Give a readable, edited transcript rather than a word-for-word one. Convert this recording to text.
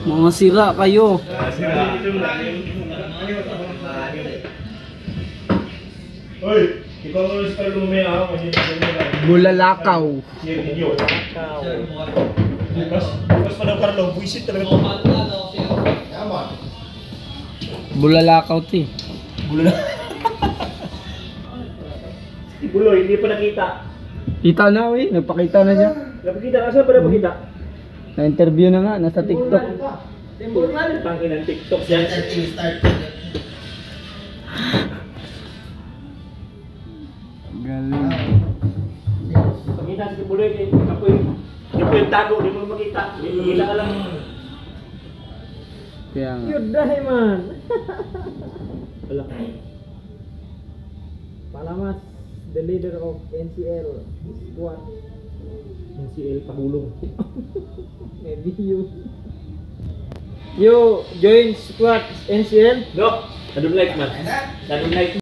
Mga sira kayo. Hoy, ikaw mo sa lume ako. Bulalakaw. Bukas pa daw Carlo, buisit talaga ito. Bulalakaw ti. Buloy, hindi pa nakita. Kita na nagpakita na siya. Napakita, saan pa napakita? Na-interview na nga, nasa TikTok. Tangin ng TikTok yan. Galing. Pagkita si Buloy, kapoy. Hindi po yung tago, hindi mo makita. Hindi ka lang. Kaya nga. Cute dahil man. Wala. Palamas, the leader of NCL squad. NCL pahulong. Maybe you join squad NCL? No, I don't like man. I don't like